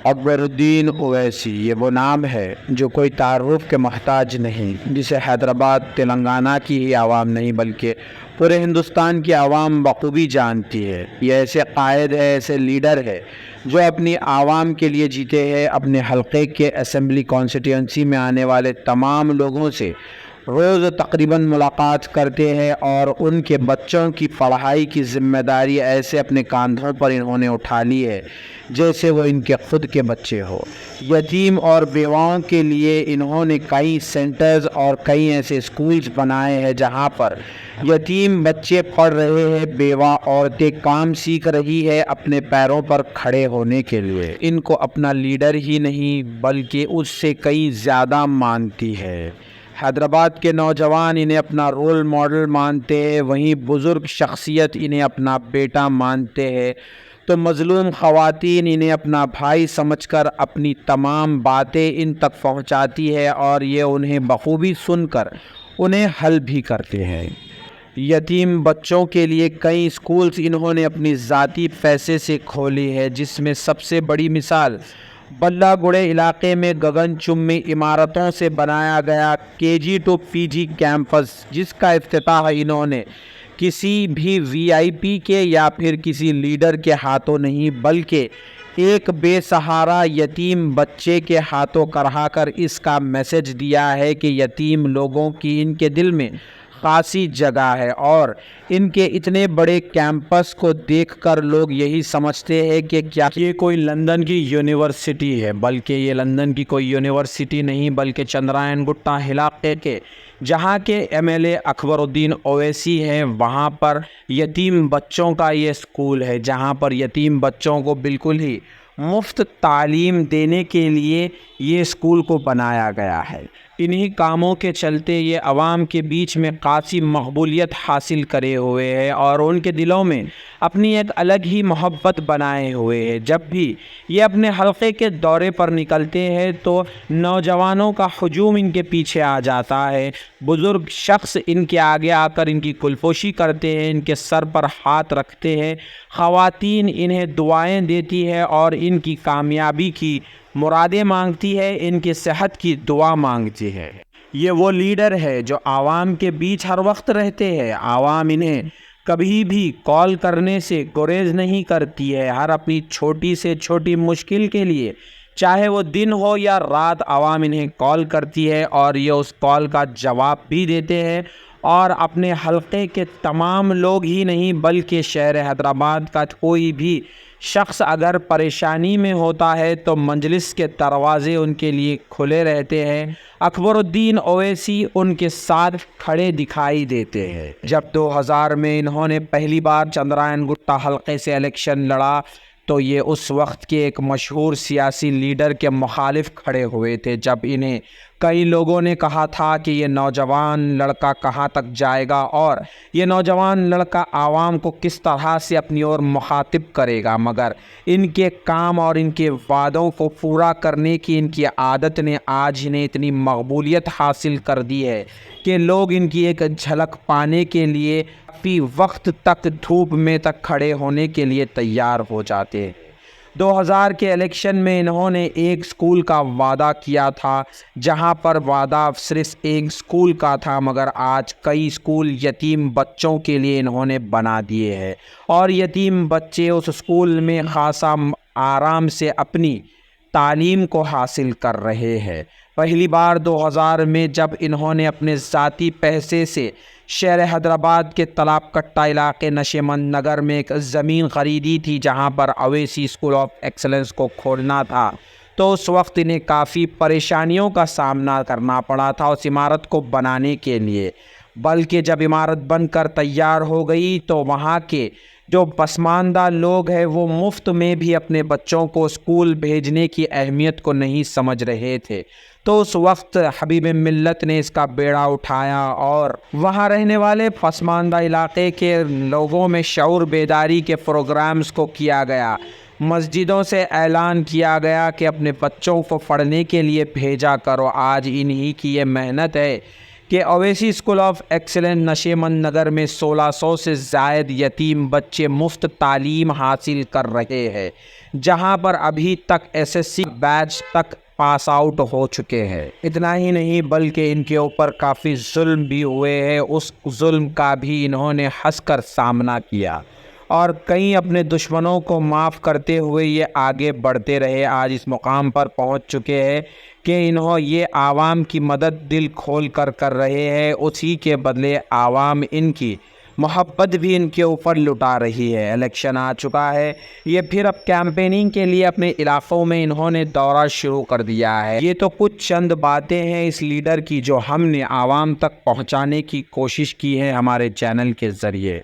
اکبر الدین اویسی یہ وہ نام ہے جو کوئی تعارف کے محتاج نہیں، جسے حیدرآباد تلنگانہ کی ہی عوام نہیں بلکہ پورے ہندوستان کی عوام بخوبی جانتی ہے۔ یہ ایسے قائد ہے، ایسے لیڈر ہے جو اپنی عوام کے لیے جیتے ہیں، اپنے حلقے کے اسمبلی کانسٹیٹوئنسی میں آنے والے تمام لوگوں سے روز تقریباً ملاقات کرتے ہیں اور ان کے بچوں کی پڑھائی کی ذمہ داری ایسے اپنے کاندھوں پر انہوں نے اٹھا لی ہے جیسے وہ ان کے خود کے بچے ہو۔ یتیم اور بیواؤں کے لیے انہوں نے کئی سینٹرز اور کئی ایسے اسکولز بنائے ہیں جہاں پر یتیم بچے پڑھ رہے ہیں، بیوہ عورتیں کام سیکھ رہی ہے اپنے پیروں پر کھڑے ہونے کے لیے۔ ان کو اپنا لیڈر ہی نہیں بلکہ اس سے کئی زیادہ مانتی ہے۔ حیدرآباد کے نوجوان انہیں اپنا رول ماڈل مانتے ہیں، وہیں بزرگ شخصیت انہیں اپنا بیٹا مانتے ہیں، تو مظلوم خواتین انہیں اپنا بھائی سمجھ کر اپنی تمام باتیں ان تک پہنچاتی ہے اور یہ انہیں بخوبی سن کر انہیں حل بھی کرتے ہیں۔ یتیم بچوں کے لیے کئی اسکولز انہوں نے اپنی ذاتی پیسے سے کھولی ہے، جس میں سب سے بڑی مثال بلہ گڑھے علاقے میں گگن چمی عمارتوں سے بنایا گیا KG ٹو PG کیمپس، جس کا افتتاح انہوں نے کسی بھی VIP کے یا پھر کسی لیڈر کے ہاتھوں نہیں بلکہ ایک بے سہارا یتیم بچے کے ہاتھوں کرا کر اس کا میسج دیا ہے کہ یتیم لوگوں کی ان کے دل میں خاصی جگہ ہے، اور ان کے اتنے بڑے کیمپس کو دیکھ کر لوگ یہی سمجھتے ہیں کہ کیا یہ کوئی لندن کی یونیورسٹی ہے، بلکہ یہ لندن کی کوئی یونیورسٹی نہیں بلکہ چندرائن گٹا علاقے کے جہاں کے MLA اکبر الدین اویسی ہیں، وہاں پر یتیم بچوں کا یہ اسکول ہے جہاں پر یتیم بچوں کو بالکل ہی مفت تعلیم دینے کے لیے یہ اسکول کو بنایا گیا ہے۔ انہی کاموں کے چلتے یہ عوام کے بیچ میں خاصی مقبولیت حاصل کرے ہوئے ہے اور ان کے دلوں میں اپنی ایک الگ ہی محبت بنائے ہوئے ہے۔ جب بھی یہ اپنے حلقے کے دورے پر نکلتے ہیں تو نوجوانوں کا ہجوم ان کے پیچھے آ جاتا ہے، بزرگ شخص ان کے آگے آ کر ان کی کلفوشی کرتے ہیں، ان کے سر پر ہاتھ رکھتے ہیں، خواتین انہیں دعائیں دیتی ہے اور ان کی کامیابی کی مرادیں مانگتی ہے، ان کی صحت کی دعا مانگتی ہے۔ یہ وہ لیڈر ہے جو عوام کے بیچ ہر وقت رہتے ہیں، عوام انہیں کبھی بھی کال کرنے سے گریز نہیں کرتی ہے، ہر اپنی چھوٹی سے چھوٹی مشکل کے لیے چاہے وہ دن ہو یا رات عوام انہیں کال کرتی ہے اور یہ اس کال کا جواب بھی دیتے ہیں، اور اپنے حلقے کے تمام لوگ ہی نہیں بلکہ شہر حیدرآباد کا کوئی بھی شخص اگر پریشانی میں ہوتا ہے تو مجلس کے دروازے ان کے لیے کھلے رہتے ہیں۔ اکبر الدین اویسی ان کے ساتھ کھڑے دکھائی دیتے ہیں۔ جب 2000 میں انہوں نے پہلی بار چندرائن گٹا حلقے سے الیکشن لڑا تو یہ اس وقت کے ایک مشہور سیاسی لیڈر کے مخالف کھڑے ہوئے تھے۔ جب انہیں کئی لوگوں نے کہا تھا کہ یہ نوجوان لڑکا کہاں تک جائے گا اور یہ نوجوان لڑکا عوام کو کس طرح سے اپنی اور مخاطب کرے گا، مگر ان کے کام اور ان کے وعدوں کو پورا کرنے کی ان کی عادت نے آج انہیں اتنی مقبولیت حاصل کر دی ہے کہ لوگ ان کی ایک جھلک پانے کے لیے کافی وقت تک دھوپ میں تک کھڑے ہونے کے لیے تیار ہو جاتے ہیں۔ 2000 کے الیکشن میں انہوں نے ایک اسکول کا وعدہ کیا تھا، جہاں پر وعدہ صرف ایک اسکول کا تھا مگر آج کئی اسکول یتیم بچوں کے لیے انہوں نے بنا دیے ہیں اور یتیم بچے اس اسکول میں خاصا آرام سے اپنی تعلیم کو حاصل کر رہے ہیں۔ پہلی بار 2000 میں جب انہوں نے اپنے ذاتی پیسے سے شہر حیدرآباد کے تالاب کٹا علاقے نشیمن نگر میں ایک زمین خریدی تھی جہاں پر اویسی اسکول آف ایکسلنس کو کھولنا تھا، تو اس وقت انہیں کافی پریشانیوں کا سامنا کرنا پڑا تھا اس عمارت کو بنانے کے لیے، بلکہ جب عمارت بن کر تیار ہو گئی تو وہاں کے جو پسماندہ لوگ ہیں وہ مفت میں بھی اپنے بچوں کو اسکول بھیجنے کی اہمیت کو نہیں سمجھ رہے تھے، تو اس وقت حبیب ملت نے اس کا بیڑا اٹھایا اور وہاں رہنے والے پسماندہ علاقے کے لوگوں میں شعور بیداری کے پروگرامز کو کیا گیا، مسجدوں سے اعلان کیا گیا کہ اپنے بچوں کو پڑھنے کے لیے بھیجا کرو۔ آج انہی کی یہ محنت ہے کہ Owaisi school of excellence Nasheman Nagar میں 1600 سے زائد یتیم بچے مفت تعلیم حاصل کر رہے ہیں، جہاں پر ابھی تک SSC بیچ تک پاس آؤٹ ہو چکے ہیں۔ اتنا ہی نہیں بلکہ ان کے اوپر کافی ظلم بھی ہوئے ہیں، اس ظلم کا بھی انہوں نے ہنس کر سامنا کیا اور کئی اپنے دشمنوں کو معاف کرتے ہوئے یہ آگے بڑھتے رہے، آج اس مقام پر پہنچ چکے ہیں کہ انہوں یہ عوام کی مدد دل کھول کر رہے ہیں، اسی کے بدلے عوام ان کی محبت بھی ان کے اوپر لٹا رہی ہے۔ الیکشن آ چکا ہے، یہ پھر اب کیمپیننگ کے لیے اپنے علاقوں میں انہوں نے دورہ شروع کر دیا ہے۔ یہ تو کچھ چند باتیں ہیں اس لیڈر کی جو ہم نے عوام تک پہنچانے کی کوشش کی ہے ہمارے چینل کے ذریعے،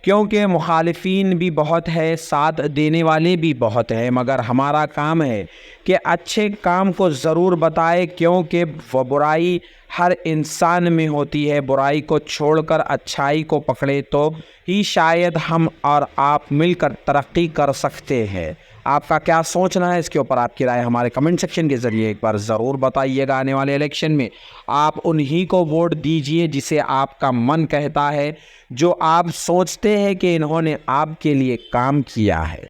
کیونکہ مخالفین بھی بہت ہے، ساتھ دینے والے بھی بہت ہیں، مگر ہمارا کام ہے کہ اچھے کام کو ضرور بتائے، کیونکہ وہ برائی ہر انسان میں ہوتی ہے۔ برائی کو چھوڑ کر اچھائی کو پکڑے تو ہی شاید ہم اور آپ مل کر ترقی کر سکتے ہیں۔ آپ کا کیا سوچنا ہے اس کے اوپر؟ آپ کی رائے ہمارے کمنٹ سیکشن کے ذریعے ایک بار ضرور بتائیے گا۔ آنے والے الیکشن میں آپ انہی کو ووٹ دیجئے جسے آپ کا من کہتا ہے، جو آپ سوچتے ہیں کہ انہوں نے آپ کے لیے کام کیا ہے۔